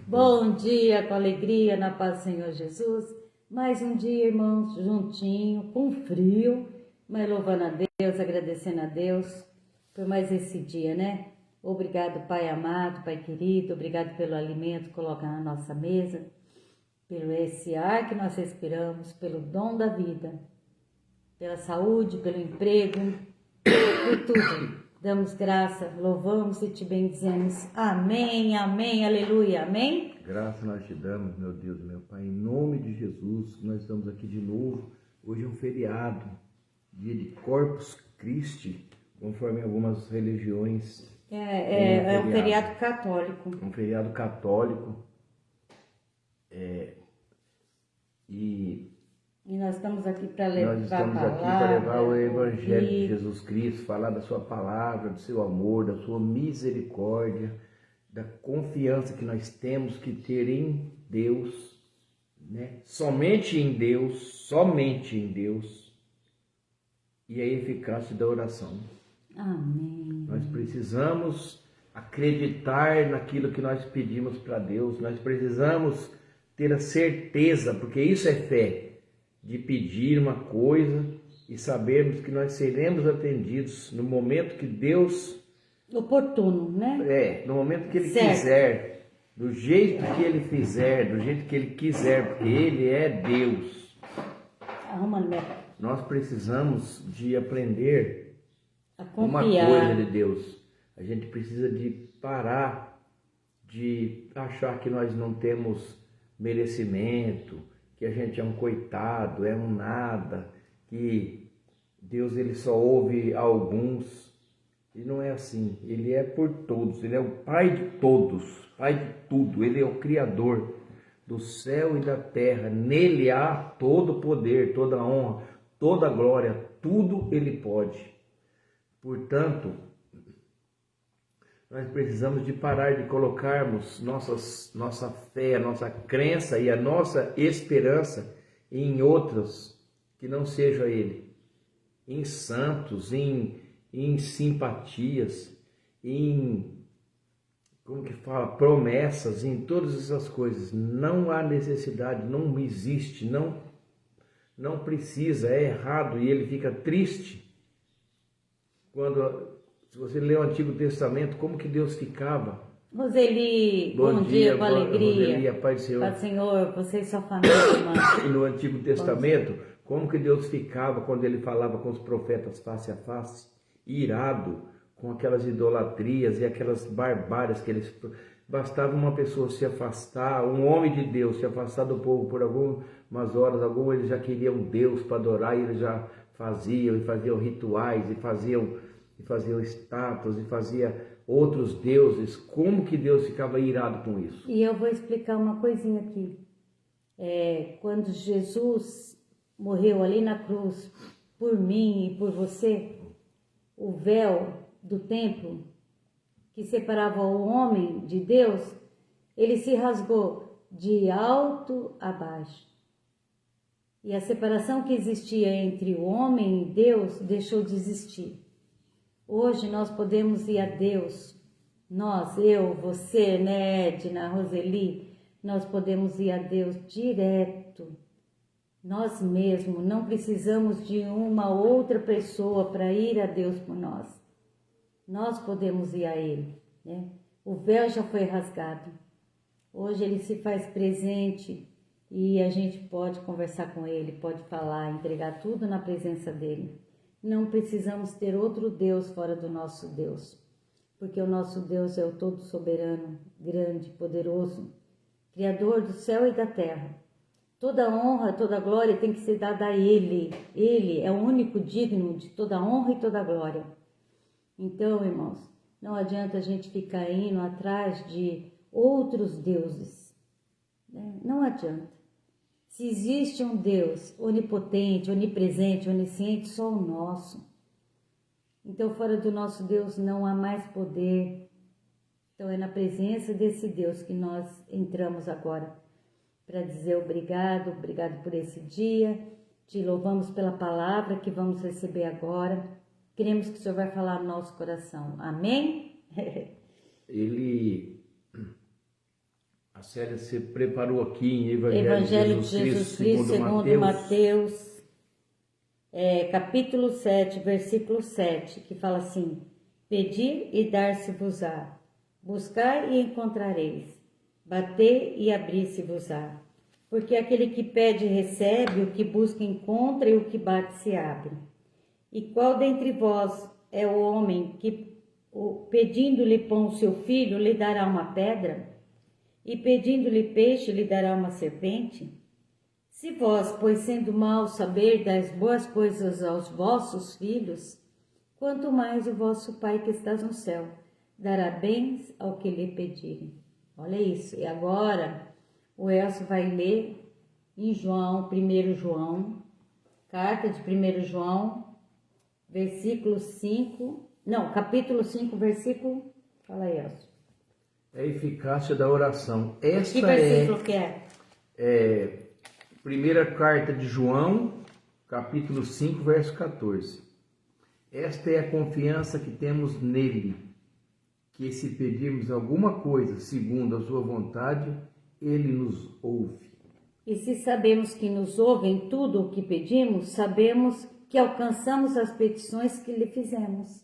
Bom dia, com alegria, na paz do Senhor Jesus. Mais um dia, irmãos, juntinho, com frio, mas louvando a Deus, agradecendo a Deus por mais esse dia, né? Obrigado, Pai amado, Pai querido, obrigado pelo alimento que coloca na nossa mesa, pelo esse ar que nós respiramos, pelo dom da vida, pela saúde, pelo emprego, por tudo. Damos graça, louvamos e te bendizemos. Amém, amém, aleluia, amém? Graça nós te damos, meu Deus, meu Pai, em nome de Jesus, nós estamos aqui de novo. Hoje é um feriado, dia de Corpus Christi, conforme algumas religiões. É um feriado católico. Um feriado católico. E nós estamos aqui para Nós estamos aqui para levar o Evangelho de Jesus Cristo, falar da sua palavra, do seu amor, da sua misericórdia, da confiança que nós temos que ter em Deus, né? Somente em Deus, e a eficácia da oração. Amém. Nós precisamos acreditar naquilo que nós pedimos para Deus, nós precisamos ter a certeza, porque isso é fé, de pedir uma coisa e sabermos que nós seremos atendidos no momento que Deus... Oportuno, né? no momento que Ele certo. quiser, do jeito que Ele fizer, do jeito que Ele quiser, porque Ele é Deus. Nós precisamos de aprender uma coisa de Deus. A gente precisa de parar de achar que nós não temos merecimento, que a gente é um coitado, é um nada, que Deus ele só ouve alguns. E não é assim, ele é por todos, ele é o Pai de todos, Pai de tudo, ele é o Criador do céu e da terra, nele há todo o poder, toda a honra, toda a glória, tudo ele pode. Portanto, nós precisamos de parar de colocarmos nossa fé, a nossa crença e a nossa esperança em outros que não seja Ele, em santos, em simpatias, promessas, em todas essas coisas. Não há necessidade, não existe, não precisa, é errado, e ele fica triste quando... Se você lê o Antigo Testamento, como que Deus ficava? Roseli, bom dia, com alegria. Roseli, a paz do Senhor. Paz do Senhor, você e sua família, irmã. E no Antigo Testamento, como que Deus ficava quando ele falava com os profetas face a face? Irado, com aquelas idolatrias e aquelas barbárias que eles... Bastava uma pessoa se afastar, um homem de Deus se afastar do povo por algumas horas, eles já queriam Deus para adorar, e eles já faziam rituais, e faziam estátuas, e fazia outros deuses. Como que Deus ficava irado com isso? E eu vou explicar uma coisinha aqui. Quando Jesus morreu ali na cruz, por mim e por você, o véu do templo, que separava o homem de Deus, ele se rasgou de alto a baixo. E a separação que existia entre o homem e Deus deixou de existir. Hoje nós podemos ir a Deus, nós, eu, você, né, Edna, Roseli, nós podemos ir a Deus direto, nós mesmos, não precisamos de uma outra pessoa para ir a Deus por nós. Nós podemos ir a Ele, né? O véu já foi rasgado, hoje Ele se faz presente e a gente pode conversar com Ele, pode falar, entregar tudo na presença dEle. Não precisamos ter outro Deus fora do nosso Deus, porque o nosso Deus é o todo soberano, grande, poderoso, Criador do céu e da terra. Toda honra, toda glória tem que ser dada a Ele. Ele é o único digno de toda honra e toda glória. Então, irmãos, não adianta a gente ficar indo atrás de outros deuses, né? Não adianta. Se existe um Deus onipotente, onipresente, onisciente, só o nosso. Então, fora do nosso Deus não há mais poder. Então, é na presença desse Deus que nós entramos agora para dizer obrigado por esse dia. Te louvamos pela palavra que vamos receber agora. Queremos que o Senhor vai falar no nosso coração. Amém? A Célia se preparou aqui em Evangelho de Jesus Cristo segundo Mateus, capítulo 7, versículo 7, que fala assim: Pedi e dar-se-vos-á, buscar e encontrareis, bater e abrir-se-vos-á. Porque aquele que pede recebe, o que busca encontra e o que bate se abre. E qual dentre vós é o homem que, pedindo-lhe pão seu filho, lhe dará uma pedra? E pedindo-lhe peixe, lhe dará uma serpente? Se vós, pois sendo maus, saber dar as boas coisas aos vossos filhos, quanto mais o vosso Pai que estás no céu dará bens ao que lhe pedirem. Olha isso. E agora o Elcio vai ler em João, 1 João, carta de 1 João, versículo 5, não, capítulo 5, versículo, fala aí, Elcio. É a eficácia da oração. Esta que versículo que é? Primeira carta de João, capítulo 5, verso 14. Esta é a confiança que temos nele, que se pedirmos alguma coisa segundo a sua vontade, ele nos ouve. E se sabemos que nos ouve em tudo o que pedimos, sabemos que alcançamos as petições que lhe fizemos.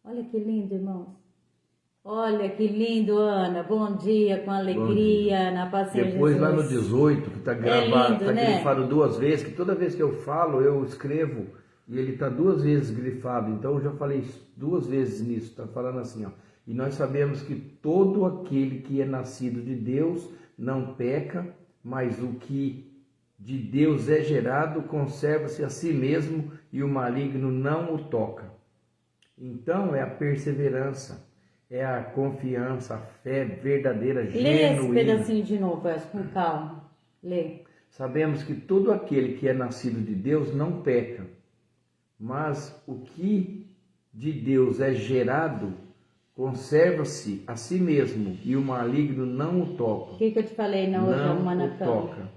Olha que lindo, irmãos. Olha que lindo, Ana. Bom dia, com alegria, na paz de Depois Jesus. lá no 18, que está gravado, lindo, está né? grifado 2 vezes, que toda vez que eu falo, eu escrevo e ele está 2 vezes grifado. Então eu já falei 2 vezes nisso, está falando assim, ó. E nós sabemos que todo aquele que é nascido de Deus não peca, mas o que de Deus é gerado conserva-se a si mesmo e o maligno não o toca. Então é a perseverança, é a confiança, a fé verdadeira, genuína. Lê esse pedacinho de novo, com calma. Lê. Sabemos que todo aquele que é nascido de Deus não peca, mas o que de Deus é gerado conserva-se a si mesmo e o maligno não o toca. O que eu te falei na hoje, não na o toca.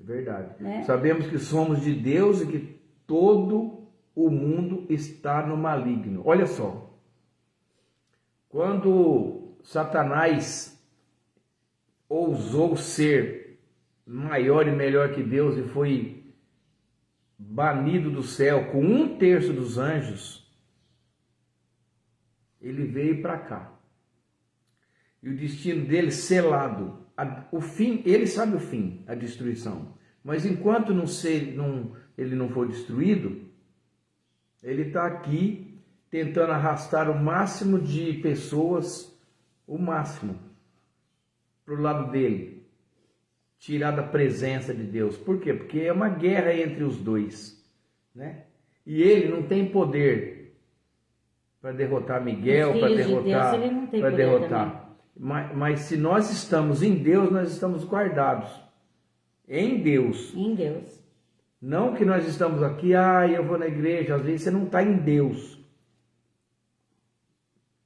É verdade. Né? Sabemos que somos de Deus e que todo o mundo está no maligno. Olha só. Quando Satanás ousou ser maior e melhor que Deus e foi banido do céu com 1/3 dos anjos, ele veio para cá. E o destino dele selado. O fim, ele sabe o fim, a destruição. Mas enquanto ele não for destruído, ele está aqui tentando arrastar o máximo de pessoas, o máximo, para o lado dele. Tirar da presença de Deus. Por quê? Porque é uma guerra entre os dois, né? E ele não tem poder para derrotar Miguel, para derrotar. Mas se nós estamos em Deus, nós estamos guardados. Em Deus. Em Deus. Não que nós estamos aqui, eu vou na igreja, às vezes você não está em Deus.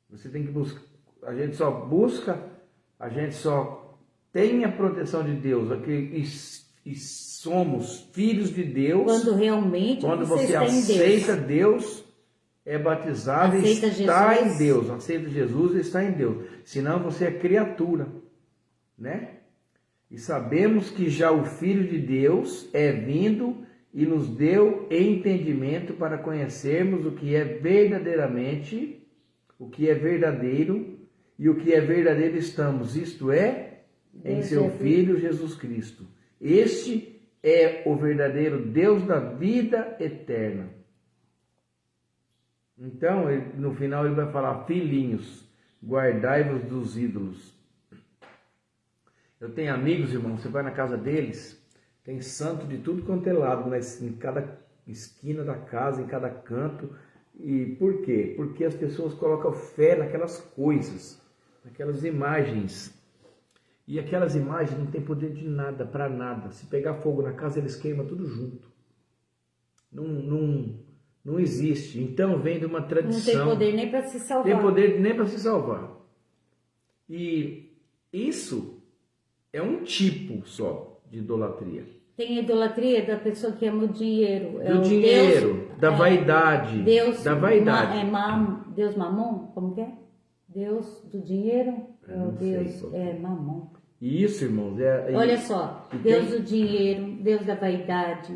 Você tem que buscar, a gente só tem a proteção de Deus aqui e somos filhos de Deus. Quando realmente você aceita Deus, é batizado e está em Deus. Aceita Jesus e está em Deus. Senão você é criatura, né? E sabemos que já o Filho de Deus é vindo e nos deu entendimento para conhecermos o que é verdadeiramente, o que é verdadeiro, e o que é verdadeiro estamos, isto é, em seu Filho Jesus Cristo. Este é o verdadeiro Deus da vida eterna. Então, no final ele vai falar: filhinhos, guardai-vos dos ídolos. Eu tenho amigos, irmão, você vai na casa deles, tem santo de tudo quanto é lado, mas em cada esquina da casa, em cada canto. E por quê? Porque as pessoas colocam fé naquelas coisas, naquelas imagens. E aquelas imagens não têm poder de nada, para nada. Se pegar fogo na casa, eles queimam tudo junto. Não existe. Então vem de uma tradição. Não tem poder nem para se salvar. Tem poder nem para se salvar. E isso é um tipo só de idolatria. Tem a idolatria da pessoa que ama o dinheiro. Do dinheiro, Deus, da vaidade. Deus, da vaidade. Deus Mamon, como que é? Deus do dinheiro. o Deus Mamon. Isso, irmãos. Olha só, Deus do dinheiro, Deus da vaidade.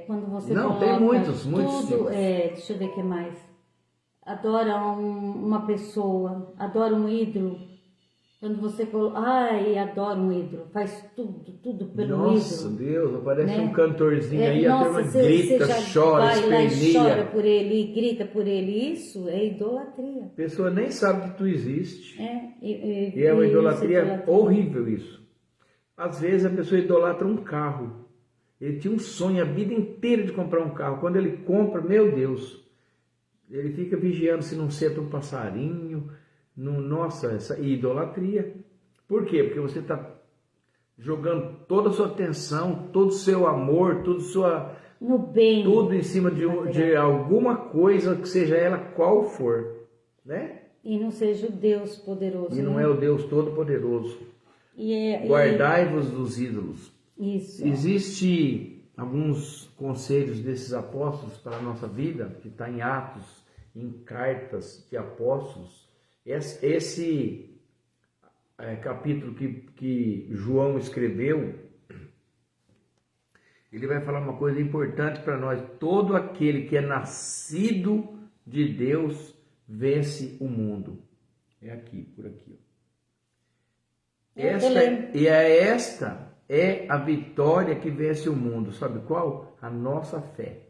Quando você não, coloca tem muitos tudo, deixa eu ver o que mais. Adora uma pessoa, adora um ídolo. Quando você coloca, adora um ídolo, faz tudo pelo ídolo. Nossa, Deus, aparece né? um cantorzinho aí, a turma grita, chora, esperneia. Chora por ele, grita por ele, isso é idolatria. A pessoa nem sabe que tu existe. E é uma idolatria horrível isso. Às vezes a pessoa idolatra um carro. Ele tinha um sonho a vida inteira de comprar um carro. Quando ele compra, meu Deus, ele fica vigiando se não senta um passarinho. Nossa, essa idolatria. Por quê? Porque você está jogando toda a sua atenção, todo o seu amor, no bem, tudo em cima de alguma coisa, que seja ela qual for, né? E não seja o Deus poderoso. E não é o Deus todo-poderoso. Guardai-vos dos ídolos. Isso. Existe alguns conselhos desses apóstolos para a nossa vida, que está em Atos, em cartas de apóstolos. Esse capítulo que João escreveu, ele vai falar uma coisa importante para nós. Todo aquele que é nascido de Deus vence o mundo. É aqui, por aqui. Esta é a vitória que vence o mundo. Sabe qual? A nossa fé.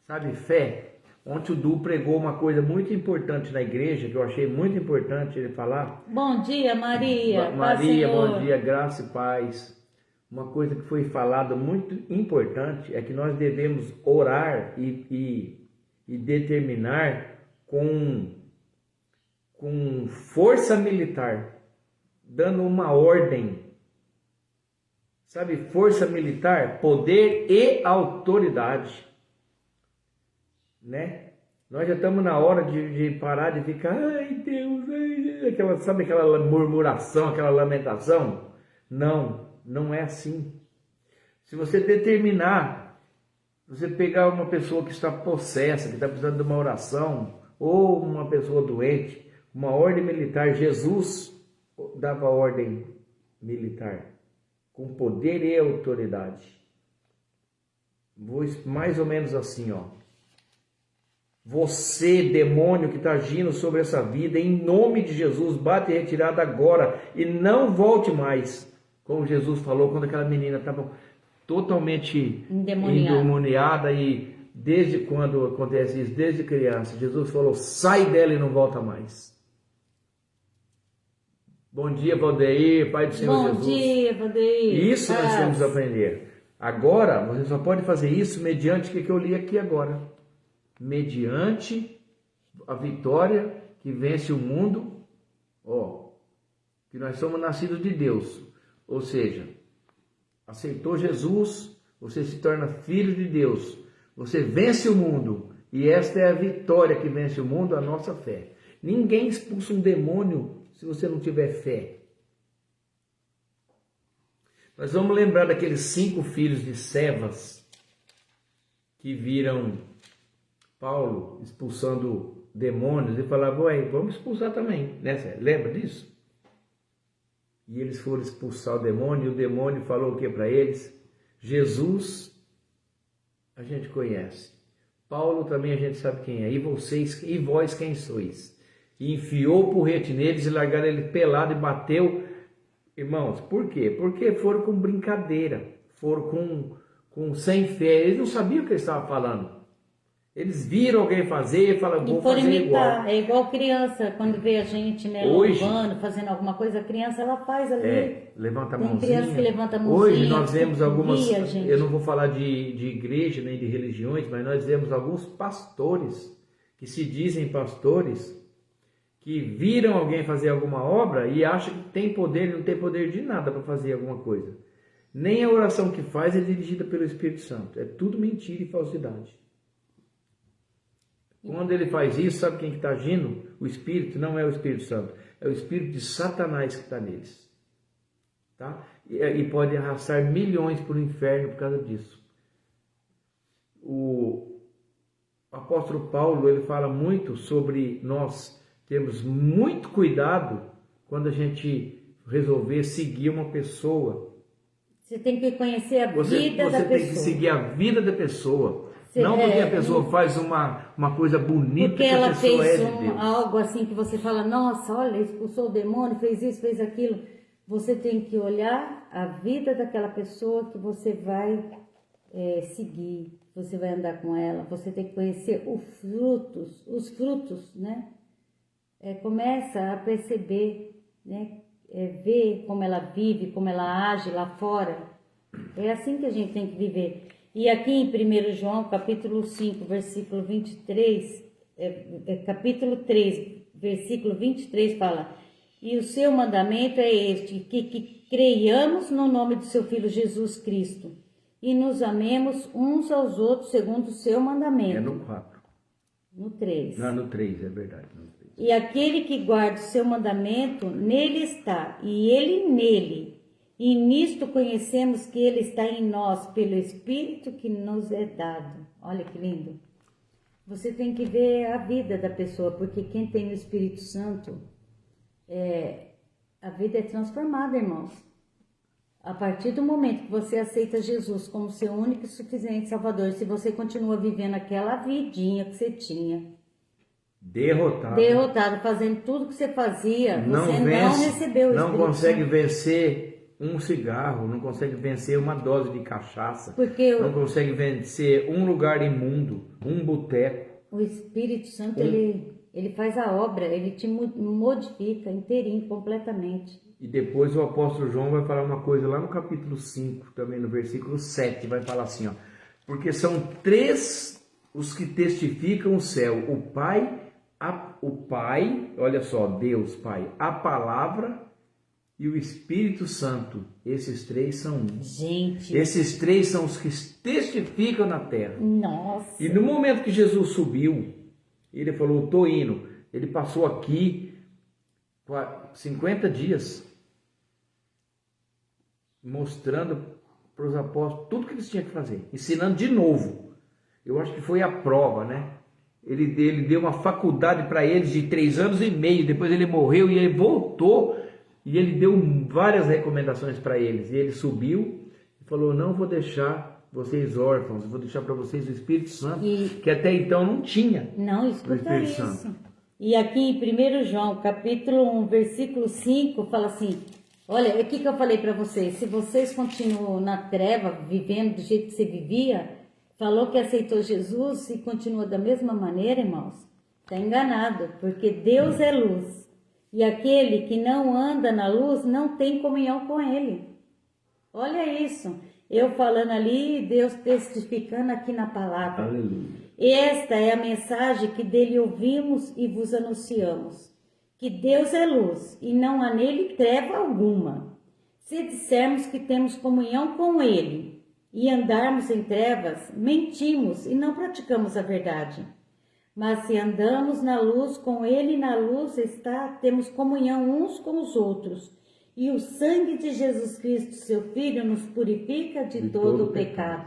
Sabe, fé? Ontem o Du pregou uma coisa muito importante na igreja, que eu achei muito importante ele falar. Bom dia, Maria. Maria, bom dia, graça e paz. Uma coisa que foi falada muito importante é que nós devemos orar e determinar com força militar, dando uma ordem. Sabe, força militar, poder e autoridade. Né? Nós já estamos na hora de parar de ficar, ai Deus, sabe aquela murmuração, aquela lamentação? Não é assim. Se você determinar, você pegar uma pessoa que está possessa, que está precisando de uma oração, ou uma pessoa doente, uma ordem militar, Jesus dava ordem militar, com poder e autoridade. Mais ou menos assim, ó. Você, demônio que está agindo sobre essa vida, em nome de Jesus, bate e retirada agora e não volte mais. Como Jesus falou quando aquela menina estava totalmente endemoniada e desde quando acontece isso? Desde criança. Jesus falou, sai dela e não volta mais. Bom dia, Valdeir, Pai do Senhor Jesus. Bom dia, Valdeir. Isso nós temos que aprender. Agora, você só pode fazer isso mediante o que eu li aqui agora. Mediante a vitória que vence o mundo, que nós somos nascidos de Deus, ou seja, aceitou Jesus, você se torna filho de Deus, você vence o mundo, e esta é a vitória que vence o mundo, a nossa fé. Ninguém expulsa um demônio se você não tiver fé. Nós vamos lembrar daqueles 5 filhos de Cefas que viram Paulo expulsando demônios e falavam, vamos expulsar também, né? Lembra disso? E eles foram expulsar o demônio, e o demônio falou o que para eles? Jesus, a gente conhece. Paulo também a gente sabe quem é. E vós quem sois? E enfiou o porrete neles e largaram ele pelado e bateu. Irmãos, por quê? Porque foram com brincadeira, foram com sem fé. Eles não sabiam o que eles estavam falando. Eles viram alguém fazer e falaram, vou fazer igual. É igual criança, quando vê a gente, né, louvando, fazendo alguma coisa, a criança, ela faz ali. Levanta a mãozinha. Tem criança que levanta a mãozinha. Hoje nós vemos algumas, eu não vou falar de igreja nem de religiões, mas nós vemos alguns pastores, que se dizem pastores, que viram alguém fazer alguma obra e acham que tem poder e não tem poder de nada para fazer alguma coisa. Nem a oração que faz é dirigida pelo Espírito Santo. É tudo mentira e falsidade. Quando ele faz isso, sabe quem está agindo? O Espírito não é o Espírito Santo, é o Espírito de Satanás que está neles. Tá? E pode arrastar milhões para o inferno por causa disso. O apóstolo Paulo, ele fala muito sobre nós termos muito cuidado quando a gente resolver seguir uma pessoa. Você tem que conhecer a vida da pessoa. Você tem que seguir a vida da pessoa. Não porque a pessoa faz uma coisa bonita, porque ela que a pessoa fez é de Deus. algo assim que você fala, nossa, olha, expulsou o demônio, fez isso, fez aquilo. Você tem que olhar a vida daquela pessoa que você vai seguir, você vai andar com ela, você tem que conhecer os frutos, né? Começa a perceber, né? Ver como ela vive, como ela age lá fora. É assim que a gente tem que viver. E aqui em 1 João, capítulo 5, versículo 23, capítulo 3, versículo 23 fala: e o seu mandamento é este, que creiamos no nome do seu Filho Jesus Cristo e nos amemos uns aos outros segundo o seu mandamento. É no 4. No 3. Não, no 3, é verdade. No 3. E aquele que guarda o seu mandamento, nele está, e ele nele. E nisto conhecemos que ele está em nós, pelo Espírito que nos é dado. Olha que lindo. Você tem que ver a vida da pessoa, porque quem tem o Espírito Santo, a vida é transformada, irmãos. A partir do momento que você aceita Jesus como seu único e suficiente Salvador, se você continua vivendo aquela vidinha que você tinha, derrotado, fazendo tudo que você fazia, você não recebeu o Espírito Santo. Não consegue vencer um cigarro, não consegue vencer uma dose de cachaça, não consegue vencer um lugar imundo, um boteco. O Espírito Santo, ele faz a obra, ele te modifica inteirinho, completamente. E depois o apóstolo João vai falar uma coisa lá no capítulo 5, também no versículo 7, vai falar assim, ó, porque são 3 os que testificam o céu, o Pai, olha só, Deus Pai, a Palavra e o Espírito Santo. Esses 3 são um. Gente. Esses 3 são os que testificam na terra. Nossa. E no momento que Jesus subiu, ele falou, tô indo. Ele passou aqui 50 dias mostrando para os apóstolos tudo que eles tinham que fazer, ensinando de novo. Eu acho que foi a prova, né? Ele deu uma faculdade para eles de 3 anos e meio, depois ele morreu e ele voltou e ele deu várias recomendações para eles. E ele subiu e falou, não vou deixar vocês órfãos, vou deixar para vocês o Espírito Santo, que até então não tinha. Não, escuta isso. Santo. E aqui em 1 João, capítulo 1, versículo 5, fala assim, olha, o que eu falei para vocês? Se vocês continuam na treva, vivendo do jeito que você vivia, falou que aceitou Jesus e continua da mesma maneira, irmãos, está enganado, porque Deus é luz. E aquele que não anda na luz não tem comunhão com ele. Olha isso. Eu falando ali, Deus testificando aqui na palavra. Aleluia. Esta é a mensagem que dele ouvimos e vos anunciamos. Que Deus é luz e não há nele treva alguma. Se dissermos que temos comunhão com ele e andarmos em trevas, mentimos e não praticamos a verdade. Mas se andamos na luz, com ele na luz temos comunhão uns com os outros. E o sangue de Jesus Cristo, seu Filho, nos purifica de todo o pecado.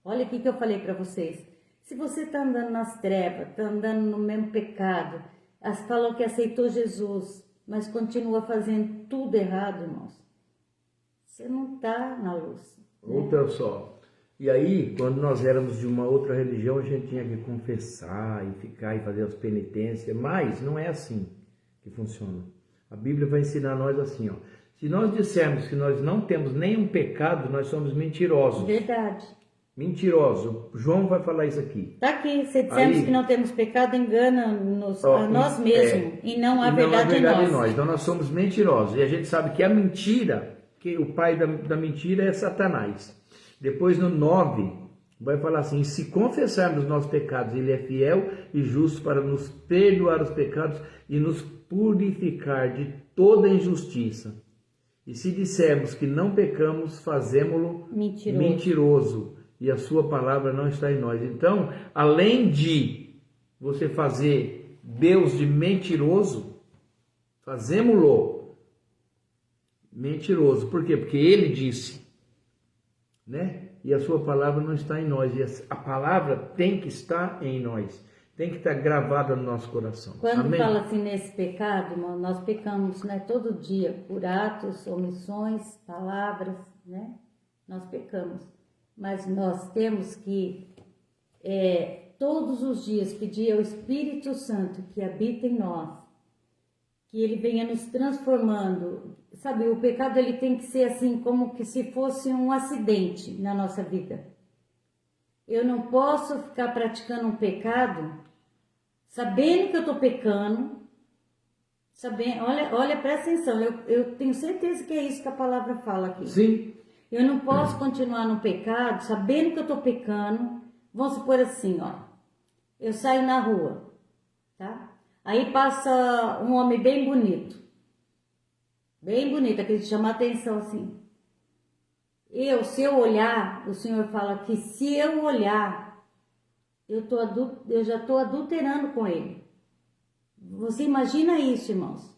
Olha aqui que eu falei para vocês. Se você está andando nas trevas, está andando no mesmo pecado, falou que aceitou Jesus, mas continua fazendo tudo errado, irmãos, você não está na luz. Outra só. E aí, quando nós éramos de uma outra religião, a gente tinha que confessar e ficar e fazer as penitências, mas não é assim que funciona. A Bíblia vai ensinar nós assim, ó. Se nós dissermos que nós não temos nenhum pecado, nós somos mentirosos. Verdade. Mentiroso. João vai falar isso aqui. Está aqui. Se dissermos que não temos pecado, engana-nos a nós mesmos e não há verdade em nós. Então nós somos mentirosos. E a gente sabe que a mentira, que o pai da mentira é Satanás. Depois no 9, vai falar assim, se confessarmos nossos pecados, ele é fiel e justo para nos perdoar os pecados e nos purificar de toda injustiça. E se dissermos que não pecamos, fazemo-lo mentiroso e a sua palavra não está em nós. Então, além de você fazer Deus de mentiroso, fazemo-lo mentiroso. Por quê? Porque ele disse, né? E a sua palavra não está em nós. E a palavra tem que estar em nós. tem que estar gravado no nosso coração. Quando Amém? fala assim nesse pecado, irmão, nós pecamos, né, todo dia, por atos, omissões, palavras, né? Nós pecamos. Mas nós temos que todos os dias pedir ao Espírito Santo que habita em nós, que ele venha nos transformando. Sabe, o pecado ele tem que ser assim, como que se fosse um acidente na nossa vida. Eu não posso ficar praticando um pecado, sabendo que eu estou pecando, sabendo, olha, presta atenção, eu tenho certeza que é isso que a palavra fala aqui. Sim. Eu não posso continuar no pecado, sabendo que eu estou pecando. Vamos supor assim, ó, eu saio na rua, tá? Aí passa um homem bem bonito, aquele que chama a atenção assim. Se eu olhar, o Senhor fala que se eu olhar, eu já estou adulterando com ele. Você imagina isso, irmãos?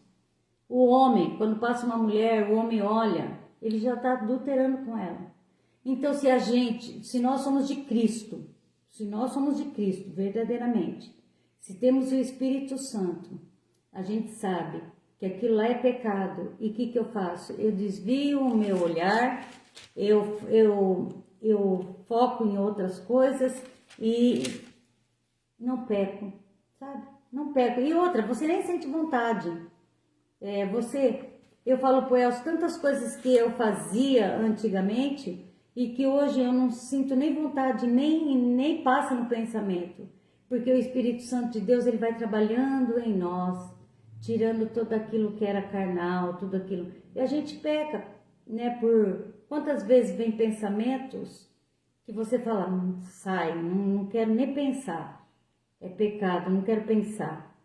O homem, quando passa uma mulher, o homem olha, ele já está adulterando com ela. Então, se nós somos de Cristo, verdadeiramente, se temos o Espírito Santo, a gente sabe que aquilo lá é pecado. E o que eu faço? Eu desvio o meu olhar, eu foco em outras coisas e não peco, sabe? Não peco. E outra, você nem sente vontade. Eu falo pro Elcio tantas coisas que eu fazia antigamente e que hoje eu não sinto nem vontade, nem passa no pensamento. Porque o Espírito Santo de Deus, ele vai trabalhando em nós, tirando tudo aquilo que era carnal, tudo aquilo. E a gente peca, né? Por quantas vezes vem pensamentos que você fala, sai, não quero nem pensar. É pecado, não quero pensar.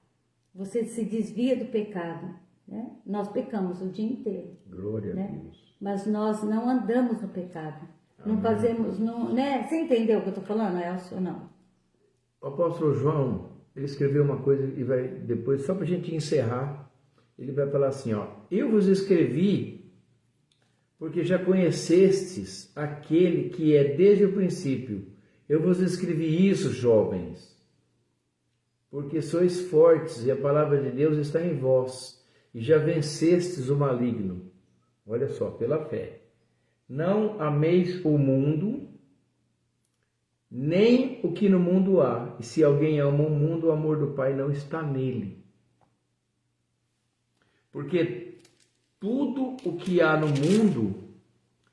Você se desvia do pecado, né? Nós pecamos o dia inteiro. Glória né? a Deus. Mas nós não andamos no pecado. Amém. Não fazemos, né? Você entendeu o que eu estou falando, Elcio, ou não? O apóstolo João, ele escreveu uma coisa e vai depois, só para a gente encerrar, ele vai falar assim, ó, eu vos escrevi porque já conhecestes aquele que é desde o princípio. Eu vos escrevi isso, jovens, porque sois fortes e a palavra de Deus está em vós e já vencestes o maligno. Olha só, pela fé. Não ameis o mundo, nem o que no mundo há. E se alguém ama o mundo, o amor do Pai não está nele. Porque tudo o que há no mundo,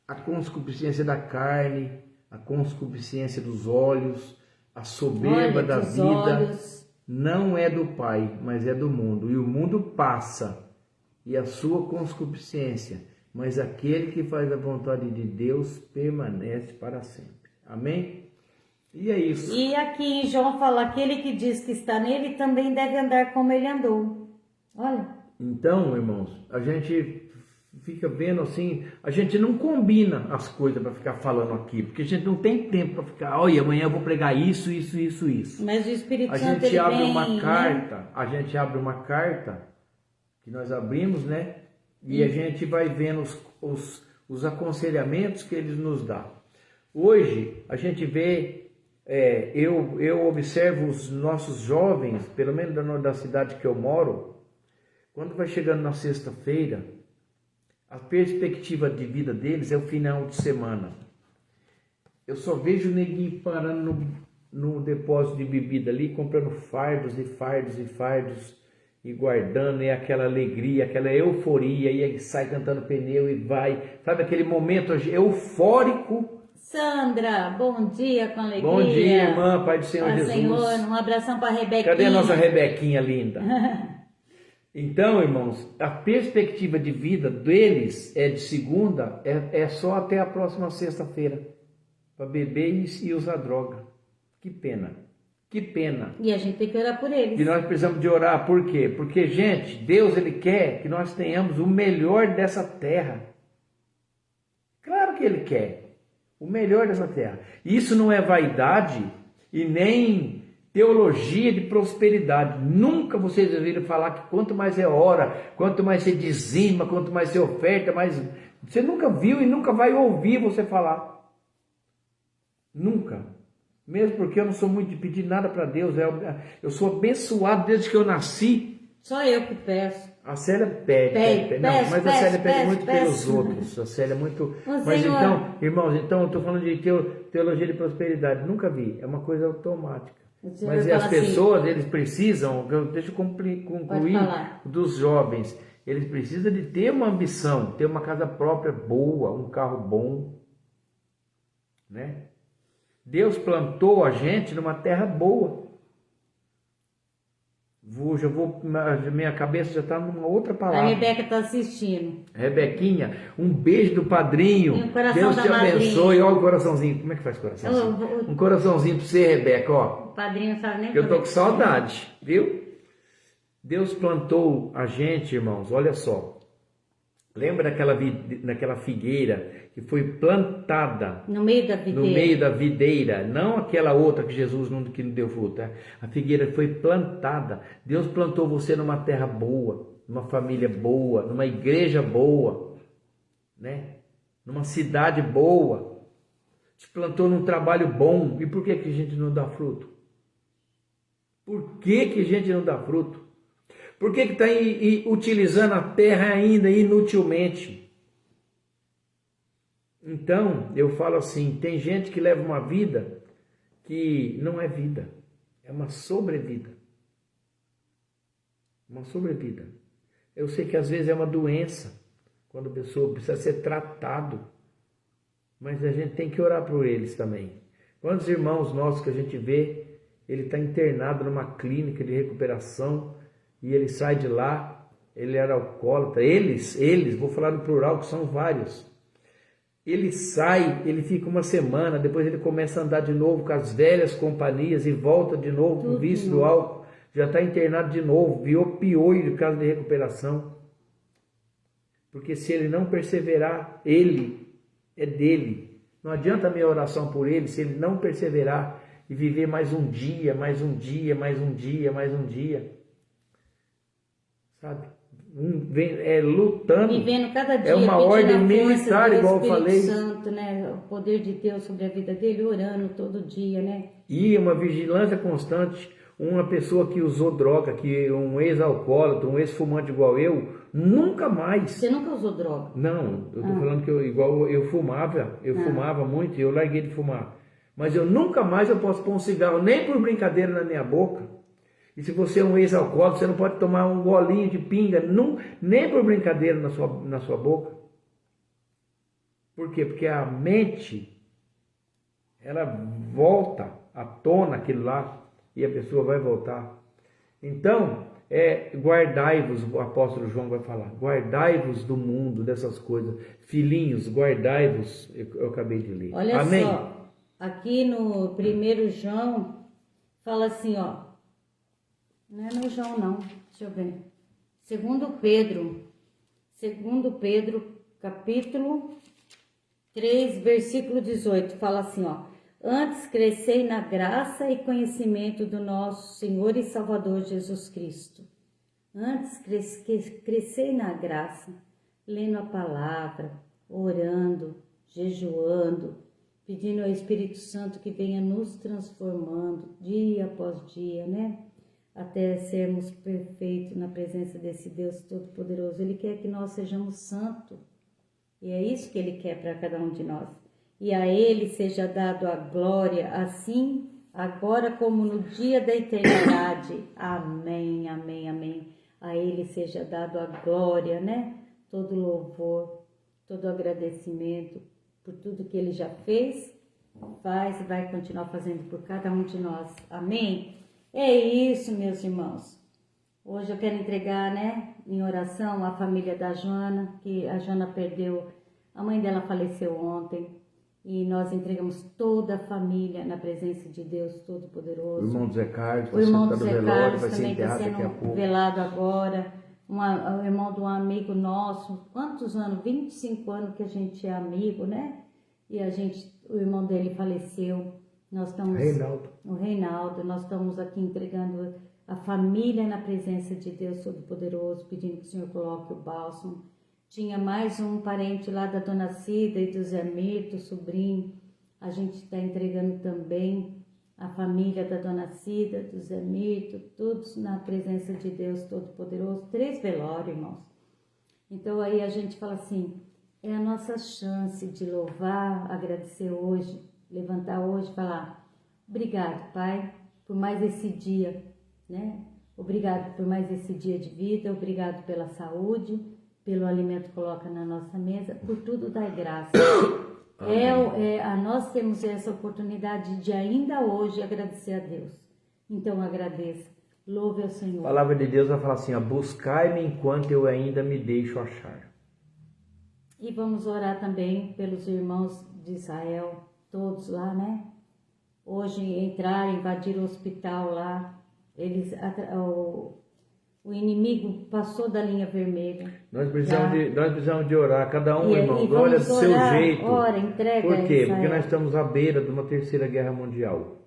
a concupiscência da carne, a concupiscência dos olhos, a soberba da vida, não é do Pai, mas é do mundo. E o mundo passa, e a sua concupiscência, mas aquele que faz a vontade de Deus permanece para sempre. Amém? E é isso. E aqui em João fala, aquele que diz que está nele também deve andar como ele andou. Olha. Então, irmãos, a gente fica vendo assim, a gente não combina as coisas para ficar falando aqui, porque a gente não tem tempo para ficar, olha, amanhã eu vou pregar isso. Mas o Espírito a Santo, gente abre vem, uma carta, né? A gente abre uma carta que nós abrimos, né? E a gente vai vendo os aconselhamentos que ele nos dá. Hoje, a gente vê, eu observo os nossos jovens, pelo menos da cidade que eu moro, quando vai chegando na sexta-feira, a perspectiva de vida deles é o final de semana. Eu só vejo o neguinho parando no depósito de bebida ali, comprando fardos e guardando, e aquela alegria, aquela euforia, e aí sai cantando pneu e vai, sabe aquele momento eufórico. Sandra, bom dia com alegria. Bom dia, irmã, Pai do Senhor Jesus. Senhor, um abração para a Rebequinha. Cadê a nossa Rebequinha linda? Então, irmãos, a perspectiva de vida deles é de segunda, é só até a próxima sexta-feira, para beber e usar droga. Que pena. Que pena. E a gente tem que orar por eles. E nós precisamos de orar, por quê? Porque, gente, Deus, Ele quer que nós tenhamos o melhor dessa terra. Claro que Ele quer o melhor dessa terra. Isso não é vaidade e nem teologia de prosperidade. Nunca vocês ouviram falar que quanto mais é ora, quanto mais você dizima, quanto mais você oferta, mais... Você nunca viu e nunca vai ouvir você falar. Nunca. Mesmo porque eu não sou muito de pedir nada para Deus. Eu sou abençoado desde que eu nasci. Só eu que peço. A Célia pede. Não, mas a Célia pede muito pelos outros. A Célia é muito... Mas então, irmãos, eu estou falando de teologia de prosperidade. Nunca vi. É uma coisa automática. Mas as pessoas, assim, eles precisam... Deixa eu concluir dos jovens. Eles precisam de ter uma ambição, ter uma casa própria boa, um carro bom, né? Deus plantou a gente numa terra boa. Minha cabeça já está numa outra palavra. A Rebeca está assistindo. Rebequinha, um beijo do padrinho. Deus te abençoe. Olha o coraçãozinho. Como é que faz coraçãozinho? Um coraçãozinho para você, Rebeca, ó. O padrinho sabe nem. Eu tô com saudade, viu? Deus plantou a gente, irmãos, olha só. Lembra daquela figueira que foi plantada no meio da videira, não aquela outra que Jesus não deu fruto. A figueira foi plantada. Deus plantou você numa terra boa, numa família boa, numa igreja boa, né? Numa cidade boa. Te plantou num trabalho bom. E por que a gente não dá fruto? Por que a gente não dá fruto? Por que está utilizando a terra ainda inutilmente? Então, eu falo assim, tem gente que leva uma vida que não é vida, é uma sobrevida. Uma sobrevida. Eu sei que às vezes é uma doença, quando a pessoa precisa ser tratado, mas a gente tem que orar por eles também. Quantos irmãos nossos que a gente vê, ele está internado numa clínica de recuperação, e ele sai de lá, ele era alcoólatra, eles, vou falar no plural, que são vários. Ele sai, ele fica uma semana, depois ele começa a andar de novo com as velhas companhias e volta de novo com o vício do álcool, já está internado de novo, virou piolho de casa de recuperação. Porque se ele não perseverar, ele é dele. Não adianta a minha oração por ele, se ele não perseverar e viver mais um dia, mais um dia, mais um dia, mais um dia. Sabe? Lutando. Vivendo cada dia. É uma ordem militar, igual eu falei. Santo, né? O poder de Deus sobre a vida dele, orando todo dia, né? E uma vigilância constante. Uma pessoa que usou droga, que um ex-alcoólatra, um ex-fumante igual eu, nunca mais. Você nunca usou droga? Não, eu tô falando que eu fumava muito e eu larguei de fumar. Mas eu nunca mais posso pôr um cigarro, nem por brincadeira na minha boca. E se você é um ex-alcoólatra, você não pode tomar um golinho de pinga, nem por brincadeira na sua boca. Por quê? Porque a mente, ela volta à tona aquilo lá, e a pessoa vai voltar. Então, guardai-vos, o apóstolo João vai falar, guardai-vos do mundo, dessas coisas. Filhinhos, guardai-vos, eu acabei de ler. Olha Amém? Só, aqui no 1 João, fala assim, ó. Não é no João, não. Deixa eu ver. Segundo Pedro, capítulo 3, versículo 18, fala assim, ó. Antes crescei na graça e conhecimento do nosso Senhor e Salvador Jesus Cristo. Antes crescei na graça, lendo a palavra, orando, jejuando, pedindo ao Espírito Santo que venha nos transformando dia após dia, né? Até sermos perfeitos na presença desse Deus Todo-Poderoso. Ele quer que nós sejamos santos. E é isso que Ele quer para cada um de nós. E a Ele seja dado a glória, assim, agora como no dia da eternidade. Amém, amém, amém. A Ele seja dado a glória, né? Todo louvor, todo agradecimento por tudo que Ele já fez, faz e vai continuar fazendo por cada um de nós. Amém? É isso, meus irmãos. Hoje eu quero entregar, né, em oração a família da Joana, que a Joana perdeu, a mãe dela faleceu ontem, e nós entregamos toda a família na presença de Deus Todo-Poderoso. O irmão Zé Carlos, o irmão do Zé Carlos também está sendo velado agora, o irmão de um amigo nosso, quantos anos? 25 anos que a gente é amigo, né? E o irmão dele faleceu. Nós estamos, o Reinaldo, nós estamos aqui entregando a família na presença de Deus Todo-Poderoso, pedindo que o Senhor coloque o bálsamo. Tinha mais um parente lá da Dona Cida e do Zé Mirto, sobrinho, a gente está entregando também a família da Dona Cida, do Zé Mito, todos na presença de Deus Todo-Poderoso. 3 velórios, irmãos. Então aí a gente fala assim, é a nossa chance de louvar, agradecer hoje, levantar hoje e falar, obrigado, Pai, por mais esse dia, né? Obrigado por mais esse dia de vida, obrigado pela saúde, pelo alimento que coloca na nossa mesa, por tudo dai graça. Nós temos essa oportunidade de ainda hoje agradecer a Deus. Então agradeça, louve ao Senhor. A palavra de Deus vai falar assim, ó, buscai-me enquanto eu ainda me deixo achar. E vamos orar também pelos irmãos de Israel, todos lá, né? Hoje entraram, invadiram o hospital lá, o inimigo passou da linha vermelha. Nós precisamos de orar, cada um, irmão, olha do seu jeito. Ora, entrega. Por quê? Porque nós estamos à beira de uma terceira guerra mundial.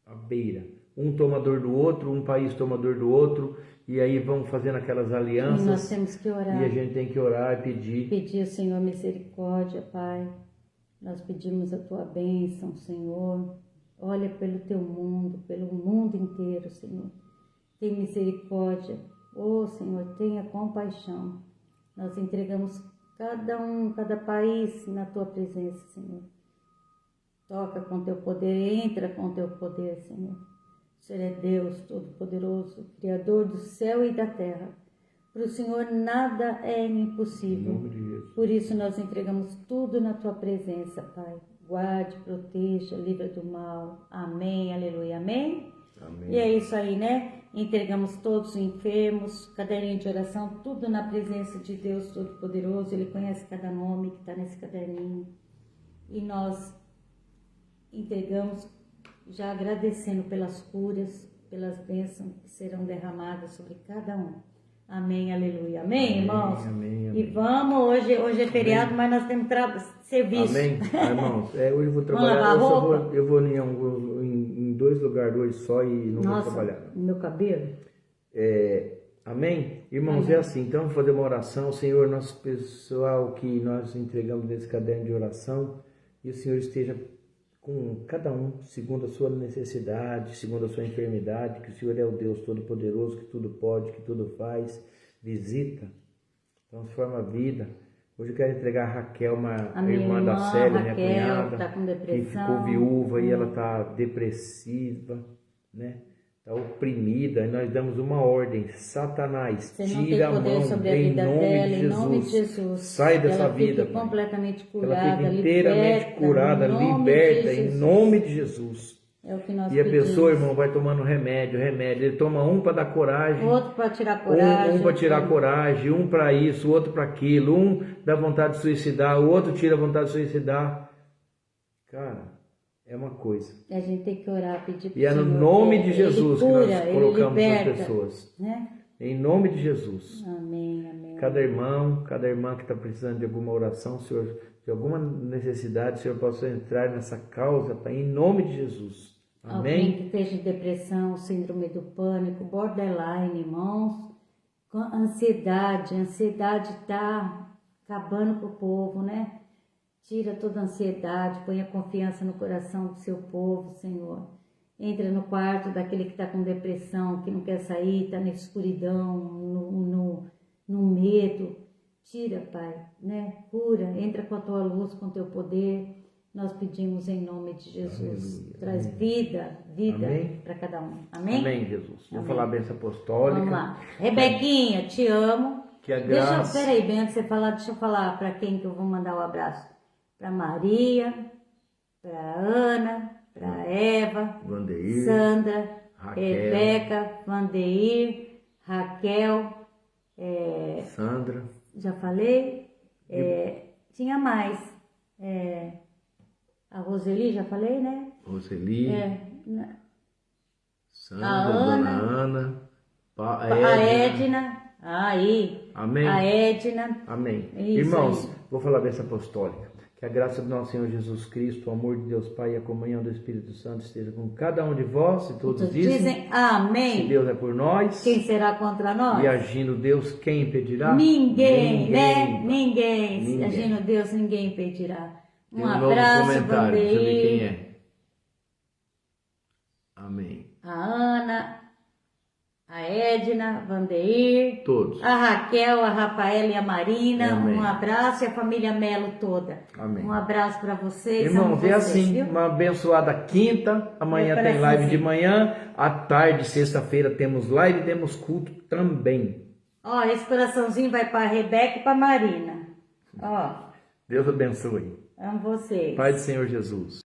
À beira. Um tomador do outro, um país tomador do outro, e aí vão fazendo aquelas alianças. E nós temos que orar. E a gente tem que orar e pedir. Pedir ao Senhor misericórdia, Pai. Nós pedimos a Tua bênção, Senhor. Olha pelo Teu mundo, pelo mundo inteiro, Senhor. Tem misericórdia. Senhor, tenha compaixão. Nós entregamos cada país na Tua presença, Senhor. Toca com Teu poder, entra com Teu poder, Senhor. O Senhor é Deus Todo-Poderoso, Criador do céu e da terra. Para o Senhor nada é impossível. Por isso nós entregamos tudo na Tua presença, Pai. Guarde, proteja, livra do mal. Amém, aleluia, amém? Amém. E é isso aí, né? Entregamos todos os enfermos, caderninho de oração, tudo na presença de Deus Todo-Poderoso. Ele conhece cada nome que está nesse caderninho. E nós entregamos, já agradecendo pelas curas, pelas bênçãos que serão derramadas sobre cada um. Amém, aleluia. Amém, irmãos? Amém. E vamos, hoje é feriado, mas nós temos serviço. Amém, irmãos. Hoje eu vou trabalhar, eu vou em 2 lugares hoje só e não vou trabalhar. Meu cabelo? Amém? Irmãos, amém. É assim, então vamos fazer uma oração. Senhor, nosso pessoal que nós entregamos nesse caderno de oração, e o Senhor esteja com cada um, segundo a sua necessidade, segundo a sua enfermidade, que o Senhor é o Deus Todo-Poderoso, que tudo pode, que tudo faz, visita, transforma a vida. Hoje eu quero entregar a Raquel, a irmã da Célia, minha cunhada, tá com que ficou viúva e ela está depressiva, né? Está oprimida, e nós damos uma ordem, Satanás, tira a mão em nome de Jesus. Sai dessa vida, Pai. Completamente curada, ela fica inteiramente curada, liberta em nome de Jesus. É o que nós pedimos. A pessoa, irmão, vai tomando remédio, ele toma um para dar coragem, outro para tirar coragem, um para tirar coragem, um para isso, outro para aquilo, um dá vontade de suicidar, o outro tira a vontade de suicidar. Cara, é uma coisa. A gente tem que orar, pedir para o Senhor. E é no nome de Jesus cura, que nós colocamos liberta, as pessoas. Né? Em nome de Jesus. Amém, amém. Cada irmão, cada irmã que está precisando de alguma oração, Senhor, de alguma necessidade, o Senhor possa entrar nessa causa, Pai, em nome de Jesus. Amém? Alguém que esteja em depressão, síndrome do pânico, borderline, irmãos, com ansiedade. A ansiedade está acabando com o povo, né? Tira toda a ansiedade, põe a confiança no coração do seu povo, Senhor. Entra no quarto daquele que está com depressão, que não quer sair, está na escuridão, no medo. Tira, Pai, né? Cura, entra com a Tua luz, com o Teu poder. Nós pedimos em nome de Jesus. Aleluia. Traz vida para cada um. Amém? Amém, Jesus. Vou falar a bênção apostólica. Vamos lá. Rebequinha, te amo. Que a graça... Peraí, bem antes de você falar, deixa eu falar para quem que eu vou mandar o abraço. Para Maria, para Ana, para Eva, Vandeir, Sandra, Raquel, Rebeca, Vandeir, Raquel, Sandra. Já falei. Tinha mais. A Roseli, já falei, né? Roseli. Sandra, a Dona Ana. A Edna. Aí. Amém. A Edna. Amém. Isso, irmãos, isso. Vou falar dessa apostólica. Que a graça do nosso Senhor Jesus Cristo, o amor de Deus Pai e a comunhão do Espírito Santo esteja com cada um de vós, e todos dizem amém. Se Deus é por nós, quem será contra nós? E agindo Deus, quem impedirá? Ninguém, né? Ninguém. Agindo Deus, ninguém impedirá. Um abraço, comentário, deixa eu ver quem é. Amém. A Ana, a Edna, Vandeir, todos. A Raquel, a Rafaela e a Marina. Amém. Um abraço, e a família Melo toda. Amém. Um abraço para vocês. Irmãos, é assim, viu? uma abençoada quinta, amanhã tem live de manhã, à tarde, sexta-feira temos live, temos culto também. Ó, esse coraçãozinho vai para a Rebeca e para a Marina. Ó. Deus abençoe. Amo vocês. Pai do Senhor Jesus.